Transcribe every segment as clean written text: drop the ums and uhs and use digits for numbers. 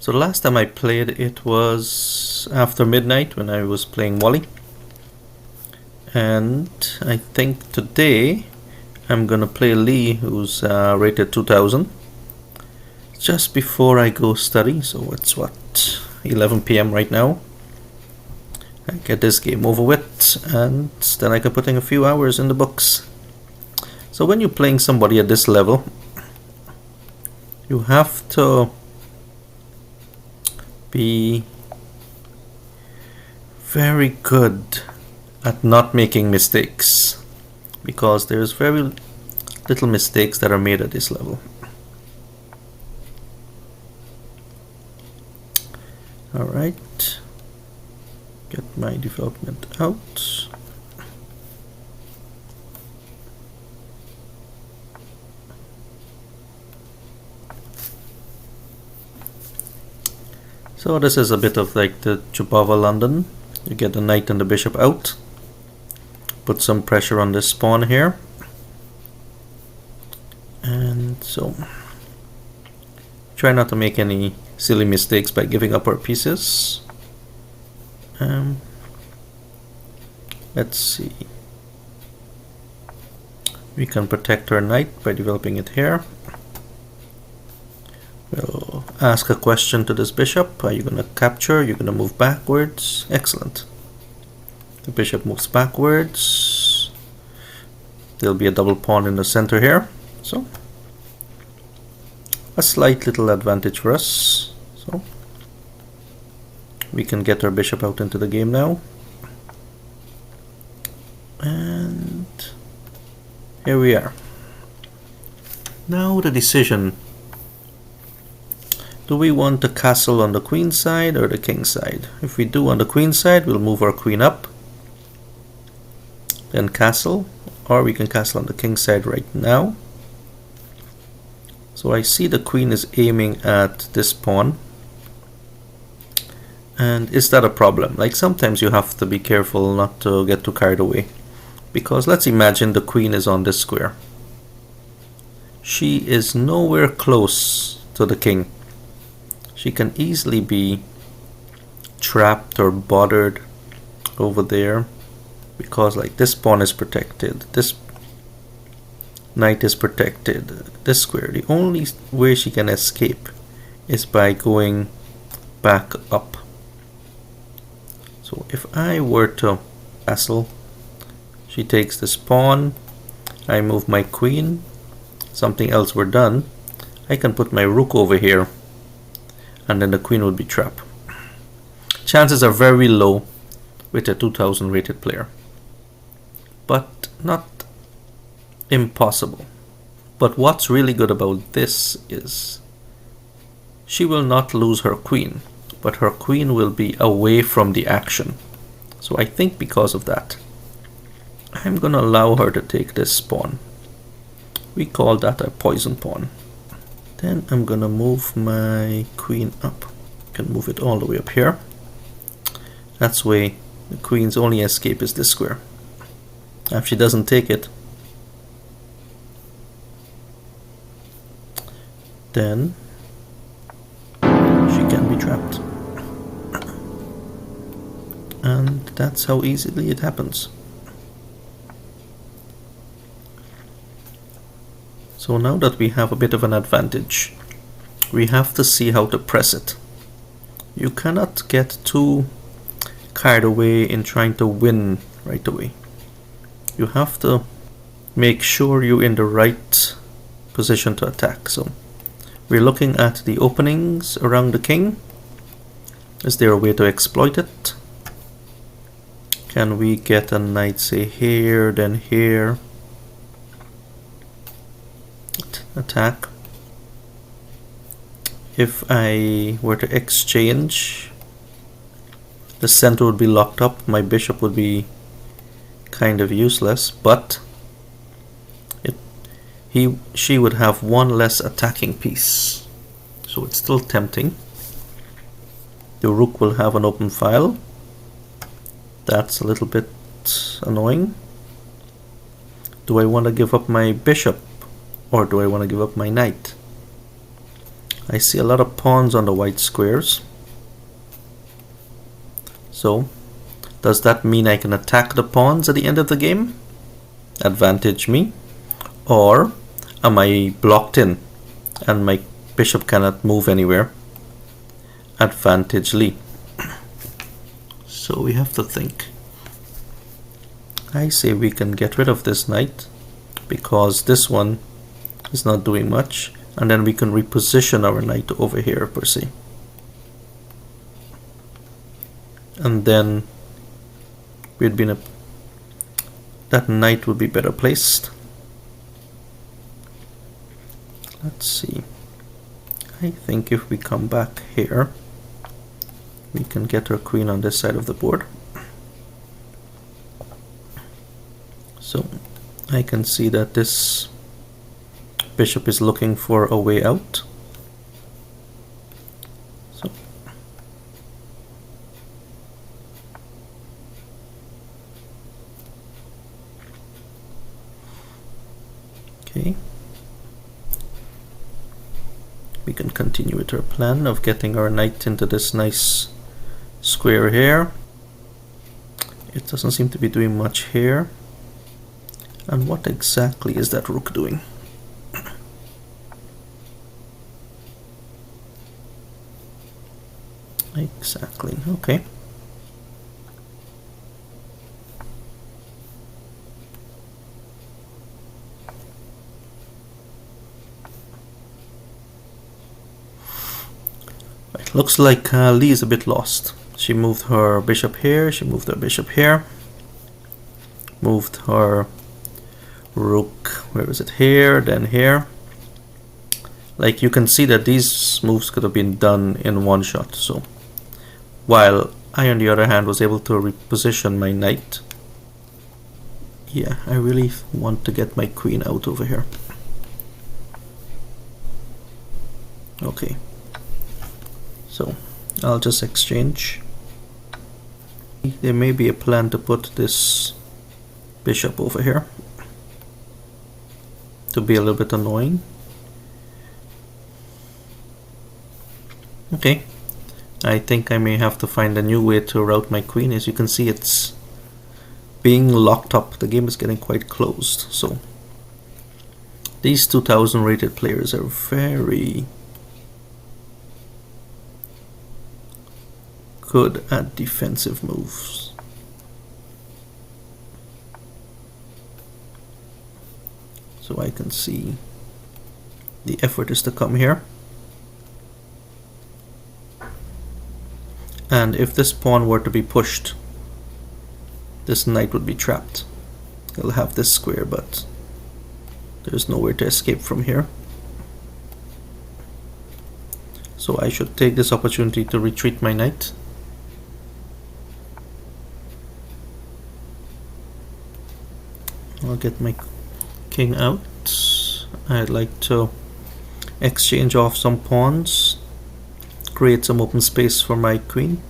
So the last time I played it was after midnight when I was playing Wally. And I think today I'm gonna play Lee, who's rated 2000. Just before I go study, so it's what, 11 PM right now. I get this game over with, and then I can put in a few hours in the books. So when you're playing somebody at this level, you have to be very good at not making mistakes, because there's very little mistakes that are made at this level. Alright, get my development out. So this is a bit of like the Chupava London. You get the knight and the bishop out. Put some pressure on this pawn here. And so try not to make any silly mistakes by giving up our pieces. Let's see. We can protect our knight by developing it here. We'll ask a question to this bishop. Are you going to capture? You're going to move backwards. Excellent. The bishop moves backwards. There'll be a double pawn in the center here. So a slight little advantage for us. So we can get our bishop out into the game now. And here we are. Now the decision. Do we want the castle on the queen side or the king side? If we do on the queen side, we'll move our queen up, then castle, or we can castle on the king side right now. So I see the queen is aiming at this pawn. And is that a problem? Like sometimes you have to be careful not to get too carried away. Because let's imagine the queen is on this square. She is nowhere close to the king. She can easily be trapped or bothered over there, because like this pawn is protected, this knight is protected, this square. The only way she can escape is by going back up. So if I were to castle, she takes this pawn, I move my queen, something else were done, I can put my rook over here, and then the queen would be trapped. Chances are very low with a 2000 rated player, but not impossible. But what's really good about this is she will not lose her queen, but her queen will be away from the action. So I think because of that, I'm gonna allow her to take this pawn. We call that a poison pawn. Then I'm gonna move my queen up. Can move it all the way up here. That's way the queen's only escape is this square. If she doesn't take it, then she can be trapped. And that's how easily it happens. So now that we have a bit of an advantage, we have to see how to press it. You cannot get too carried away in trying to win right away. You have to make sure you're in the right position to attack. So we're looking at the openings around the king. Is there a way to exploit it? Can we get a knight, say here, then here? Attack. If I were to exchange, the center would be locked up, my bishop would be kind of useless, but she would have one less attacking piece, so it's still tempting. The rook will have an open file. That's a little bit annoying. Do I want to give up my bishop, or do I want to give up my knight? I see a lot of pawns on the white squares. So, does that mean I can attack the pawns at the end of the game? Advantage me? Or am I blocked in and my bishop cannot move anywhere? Advantage Lee. So we have to think. I say we can get rid of this knight because this one is not doing much, and then we can reposition our knight over here per se. And then we'd be in a, that knight would be better placed. Let's see. I think if we come back here, we can get our queen on this side of the board. So I can see that this bishop is looking for a way out. So okay. We can continue with our plan of getting our knight into this nice square here. It doesn't seem to be doing much here. And what exactly is that rook doing? Exactly, okay. Right, looks like Lee is a bit lost. She moved her bishop here, she moved her bishop here, moved her rook, where is it, here, then here. Like you can see that these moves could have been done in one shot. So while I on the other hand was able to reposition my knight, yeah, I really want to get my queen out over here. Okay, so I'll just exchange. There may be a plan to put this bishop over here to be a little bit annoying. Okay, I think I may have to find a new way to route my queen. As you can see, it's being locked up. The game is getting quite closed. So these 2000 rated players are very good at defensive moves. So I can see the effort is to come here. And if this pawn were to be pushed, this knight would be trapped. He'll have this square, but there's nowhere to escape from here. So I should take this opportunity to retreat my knight. I'll get my king out. I'd like to exchange off some pawns, create some open space for my queen.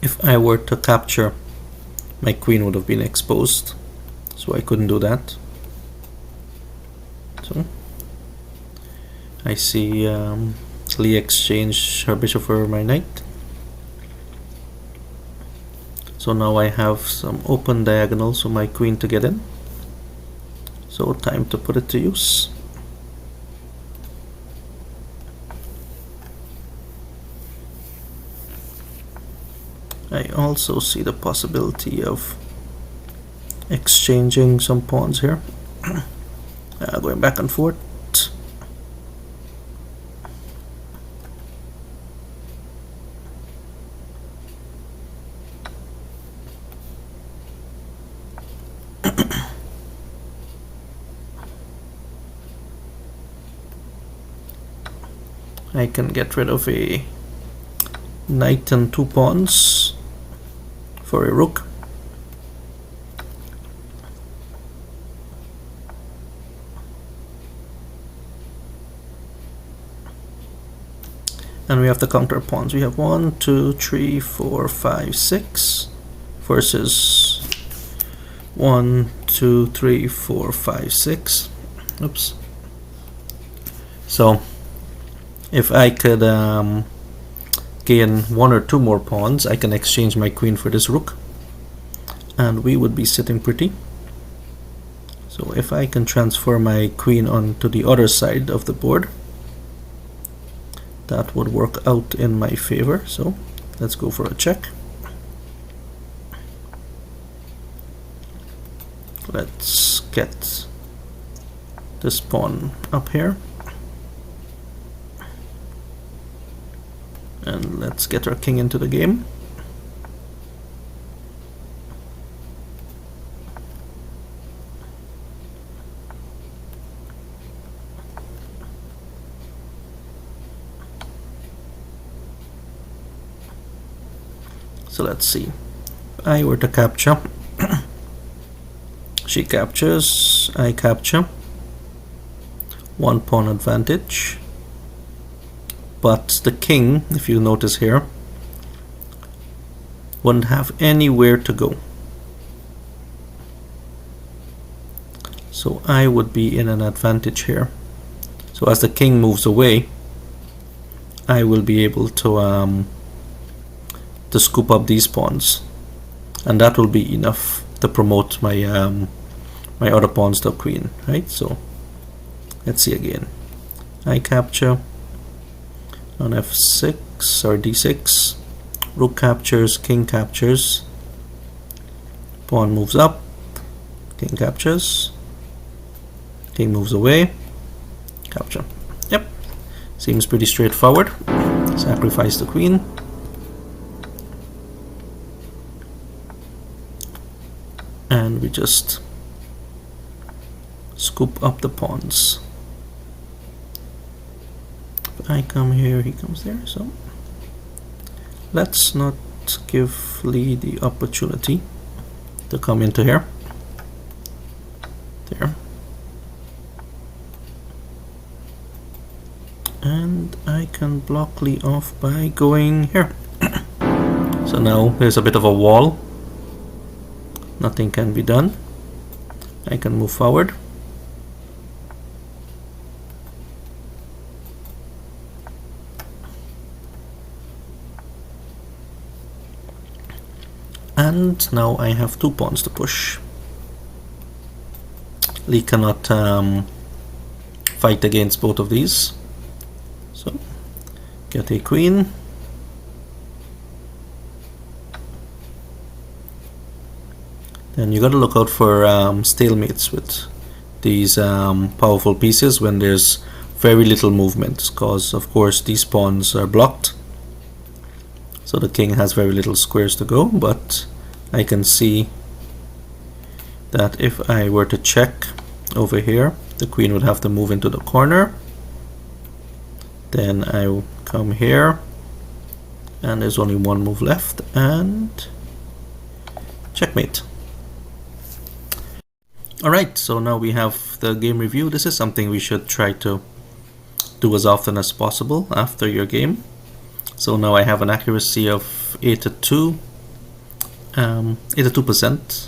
If I were to capture, my queen would have been exposed, so I couldn't do that. So I see Lee exchange her bishop for my knight. So now I have some open diagonals for my queen to get in. So time to put it to use. I also see the possibility of exchanging some pawns here, going back and forth. I can get rid of a knight and 2 pawns for a rook. And we have the counter pawns. We have 1, 2, 3, 4, 5, 6 versus 1, 2, 3, 4, 5, 6. Oops. So if I could gain 1 or 2 more pawns, I can exchange my queen for this rook, and we would be sitting pretty. So if I can transfer my queen onto the other side of the board, that would work out in my favor. So let's go for a check. Let's get this pawn up here, and let's get our king into the game. So let's see. If I were to capture, she captures, I capture. 1 pawn advantage. But the king, if you notice here, wouldn't have anywhere to go. So I would be in an advantage here. So as the king moves away, I will be able to scoop up these pawns, and that will be enough to promote my my other pawns to queen, right? So let's see again. I capture on f6 or d6, rook captures, king captures, pawn moves up, king captures, king moves away, capture. Yep, seems pretty straightforward. Sacrifice the queen. And we just scoop up the pawns. If I come here, he comes there. So let's not give Lee the opportunity to come into here. There. And I can block Lee off by going here. So now there's a bit of a wall. Nothing can be done. I can move forward. And now I have 2 pawns to push. Lee cannot fight against both of these. So get a queen. And you got to look out for stalemates with these powerful pieces when there's very little movement, because of course these pawns are blocked, so the king has very little squares to go. But I can see that if I were to check over here, the queen would have to move into the corner. Then I will come here, and there's only 1 move left, and checkmate. Alright, so now we have the game review. This is something we should try to do as often as possible after your game. So now I have an accuracy of 82%,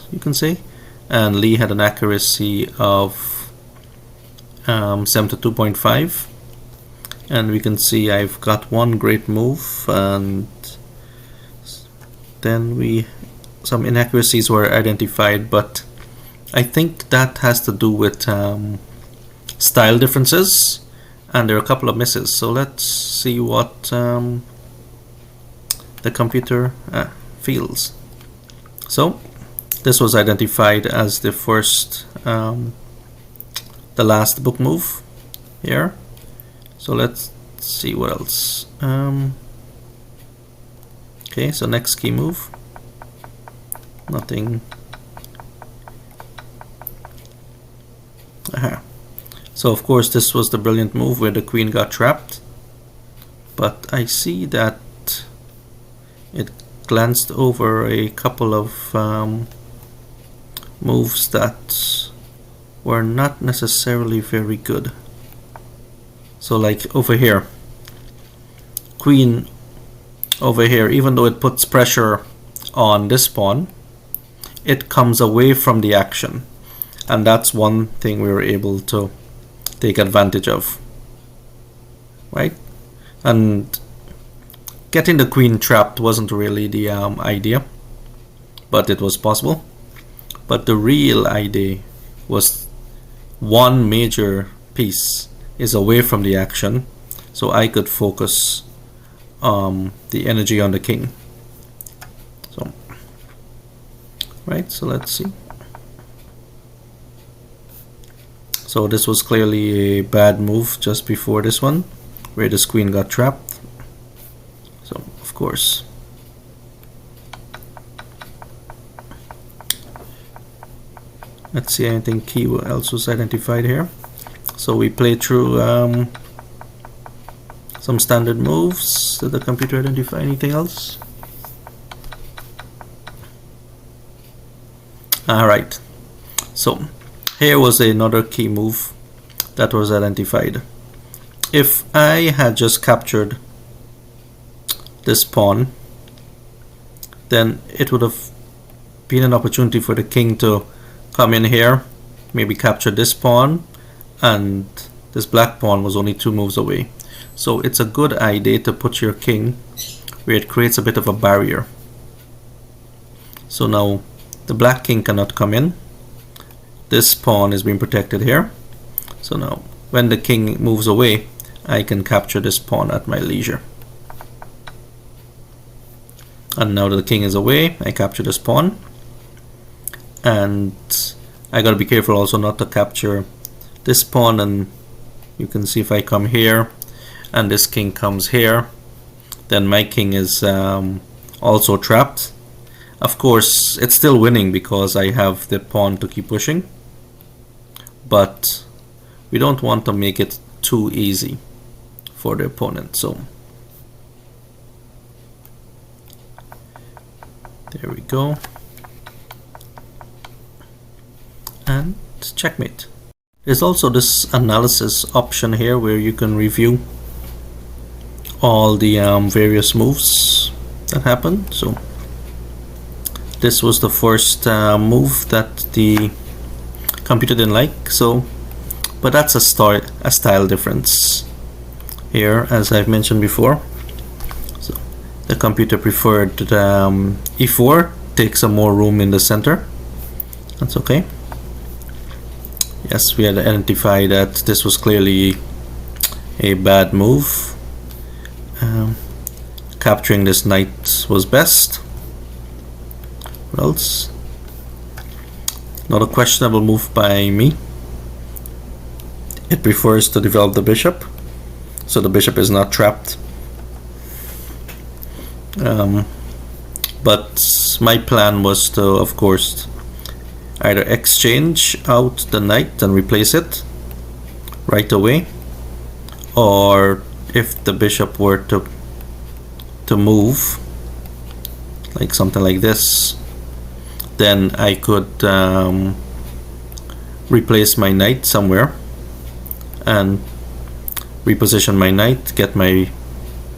you can say, and Lee had an accuracy of 72.5, and we can see I've got 1 great move, and then some inaccuracies were identified, but I think that has to do with style differences, and there are a couple of misses. So let's see what the computer feels. So this was identified as the first, the last book move here. So let's see what else. Okay, so next key move. Nothing. Aha. So of course this was the brilliant move where the queen got trapped. but I see that it glanced over a couple of moves that were not necessarily very good. So like over here, queen over here, even though it puts pressure on this pawn, it comes away from the action, and that's one thing we were able to take advantage of, right? And getting the queen trapped wasn't really the idea, but it was possible. But the real idea was one major piece is away from the action, so I could focus the energy on the king. So, right, so let's see. So this was clearly a bad move just before this one, where this queen got trapped. So, of course. Let's see, anything key else was identified here. So we played through some standard moves. Did the computer identify anything else? Alright, so here was another key move that was identified. If I had just captured this pawn, then it would have been an opportunity for the king to come in here, maybe capture this pawn, and this black pawn was only 2 moves away. So it's a good idea to put your king where it creates a bit of a barrier. So now the black king cannot come in. This pawn is being protected here. So now when the king moves away, I can capture this pawn at my leisure. And now that the king is away, I capture this pawn. And I gotta be careful also not to capture this pawn, and you can see if I come here and this king comes here, then my king is also trapped. Of course, it's still winning because I have the pawn to keep pushing, but we don't want to make it too easy for the opponent. So there we go, and checkmate. There's also this analysis option here where you can review all the various moves that happen. So this was the first move that the computer didn't like, so but that's a style difference here, as I've mentioned before. So the computer preferred e4, takes some more room in the center. That's okay. Yes, we had identified that this was clearly a bad move. Capturing this knight was best. What else? Not a questionable move by me. It prefers to develop the bishop, so the bishop is not trapped. But my plan was to, of course, either exchange out the knight and replace it right away, or if the bishop were to move like something like this, then I could replace my knight somewhere and reposition my knight, get my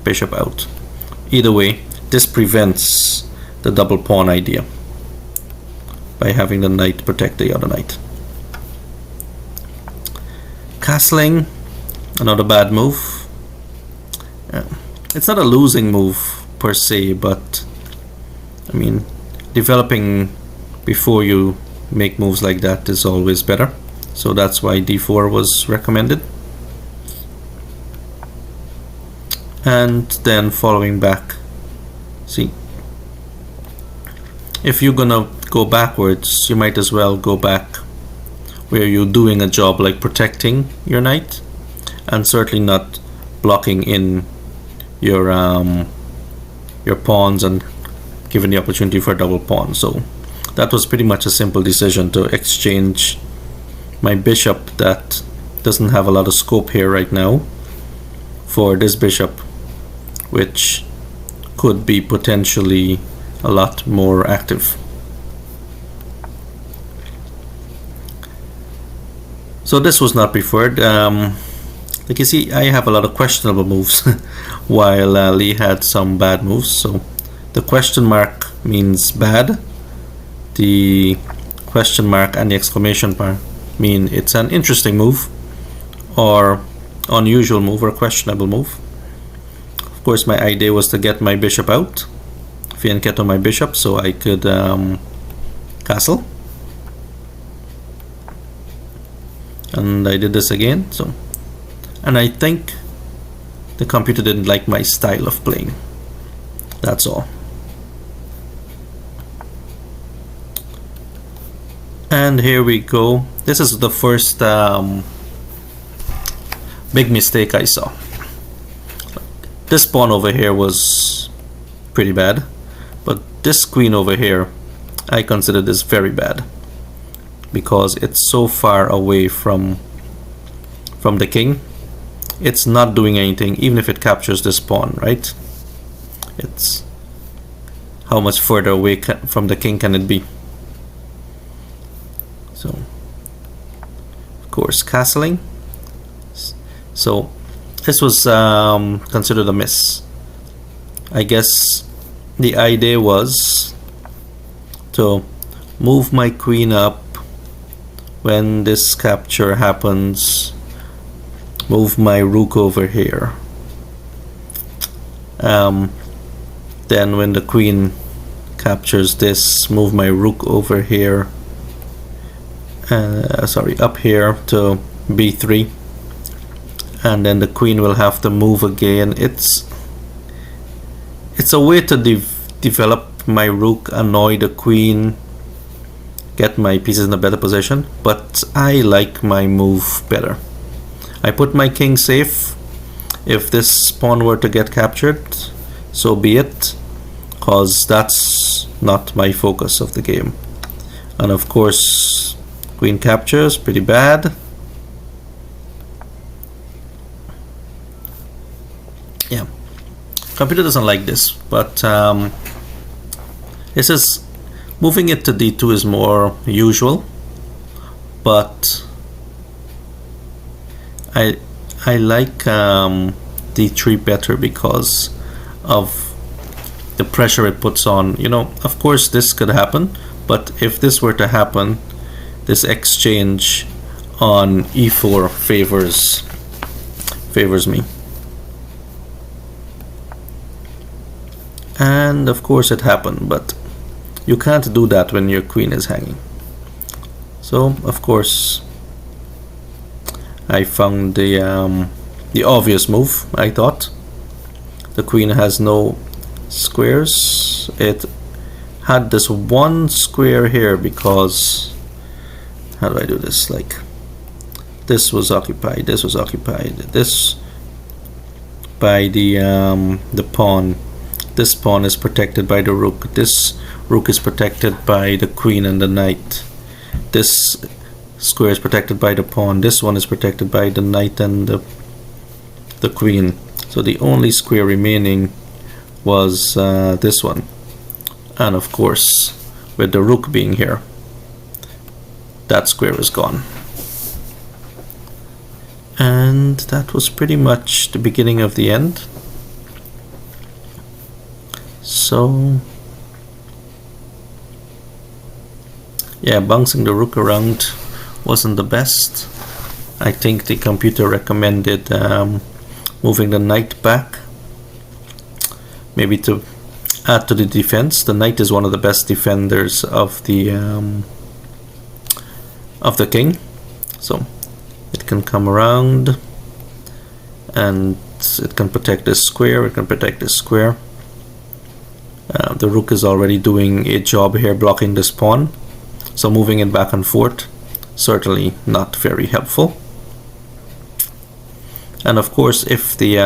bishop out. Either way, this prevents the double pawn idea by having the knight protect the other knight. Castling, another bad move. It's not a losing move per se, but I mean, developing before you make moves like that is always better. So that's why d4 was recommended. And then following back. See, if you're gonna go backwards, you might as well go back where you're doing a job like protecting your knight, and certainly not blocking in your pawns and giving the opportunity for a double pawn. So that was pretty much a simple decision to exchange my bishop that doesn't have a lot of scope here right now for this bishop which could be potentially a lot more active. So this was not preferred. Like you see, I have a lot of questionable moves while Lee had some bad moves. So the question mark means bad. The question mark and the exclamation mark mean it's an interesting move, or unusual move, or questionable move. Of course, my idea was to get my bishop out, fianchetto my bishop, so I could castle. And I did this again. And I think the computer didn't like my style of playing. That's all. And here we go. This is the first big mistake I saw. This pawn over here was pretty bad, but this queen over here, I consider this very bad because it's so far away from the king. It's not doing anything, even if it captures this pawn, right? It's how much further away from the king can it be? So, of course, castling. So this was considered a miss. I guess the idea was to move my queen up when this capture happens, move my rook over here. Then when the queen captures this, move my rook over here. Up here to b3, and then the queen will have to move again. It's a way to develop my rook, annoy the queen, get my pieces in a better position, but I like my move better. I put my king safe. If this pawn were to get captured, so be it, cause that's not my focus of the game. And of course, queen captures, pretty bad. Yeah, computer doesn't like this, but this is moving it to d2 is more usual, but I like d3 better because of the pressure it puts on. You know, of course this could happen, but if this were to happen, this exchange on e4 favors me. And of course it happened, but you can't do that when your queen is hanging. So of course I found the obvious move. I thought the queen has no squares. It had this one square here because, how do I do this? Like, this was occupied, this was occupied, this by the pawn. This pawn is protected by the rook. This rook is protected by the queen and the knight. This square is protected by the pawn. This one is protected by the knight and the queen. So the only square remaining was this one. And of course, with the rook being here, that square is gone. And that was pretty much the beginning of the end. So yeah, bouncing the rook around wasn't the best. I think the computer recommended moving the knight back, maybe to add to the defense. The knight is one of the best defenders of the king, so it can come around and it can protect this square, it can protect this square. The rook is already doing a job here blocking this pawn, so moving it back and forth certainly not very helpful. And of course, if the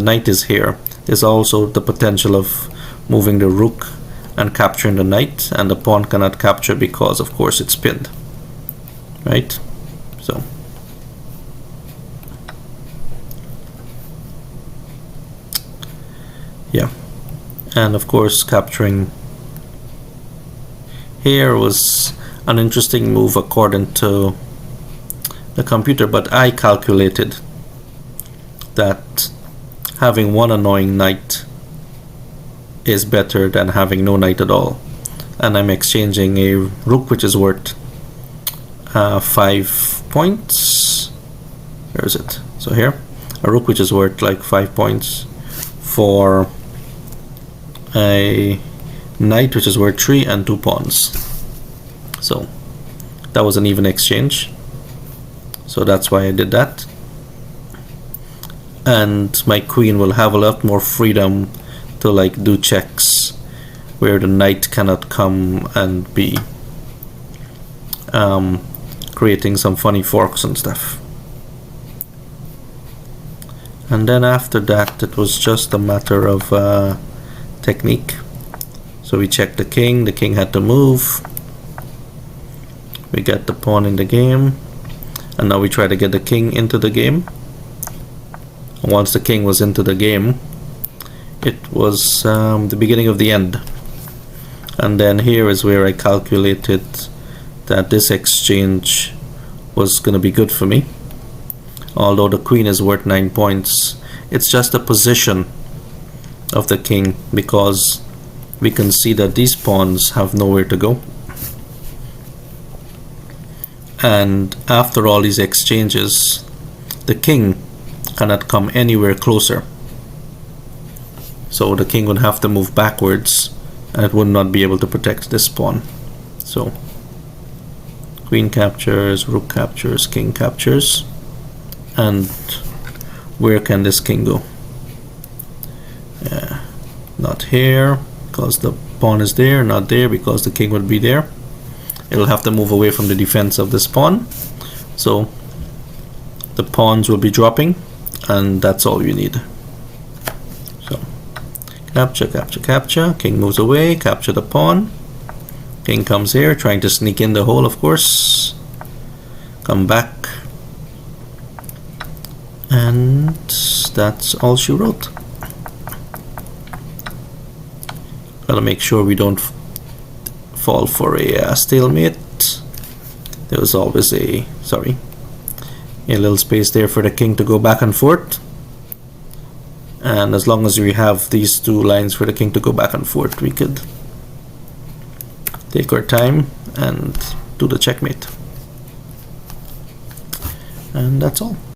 knight is here, there's also the potential of moving the rook and capturing the knight, and the pawn cannot capture because of course it's pinned, right? So Yeah, and of course capturing here was an interesting move according to the computer, but I calculated that having one annoying knight is better than having no knight at all, and I'm exchanging a rook which is worth 5 points. Where is it? So here, a rook which is worth like 5 points for a knight which is worth 3 and 2 pawns. So that was an even exchange, so that's why I did that. And my queen will have a lot more freedom to like do checks where the knight cannot come and be creating some funny forks and stuff. And then after that it was just a matter of technique. So we checked the king had to move, we get the pawn in the game, and now we try to get the king into the game. And once the king was into the game, it was the beginning of the end. And then here is where I calculated that this exchange was going to be good for me. Although the queen is worth 9 points, it's just the position of the king, because we can see that these pawns have nowhere to go. And after all these exchanges, the king cannot come anywhere closer. So the king would have to move backwards, and it would not be able to protect this pawn. So queen captures, rook captures, king captures. And where can this king go? Not here, because the pawn is there. Not there, because the king would be there. It'll have to move away from the defense of this pawn. So the pawns will be dropping, and that's all you need. So capture, capture, capture. King moves away, capture the pawn. King comes here, trying to sneak in the hole, of course. Come back. And that's all she wrote. Gotta make sure we don't fall for a stalemate. There was always a little space there for the king to go back and forth. And as long as we have these two lines for the king to go back and forth, we could take our time and do the checkmate. And that's all.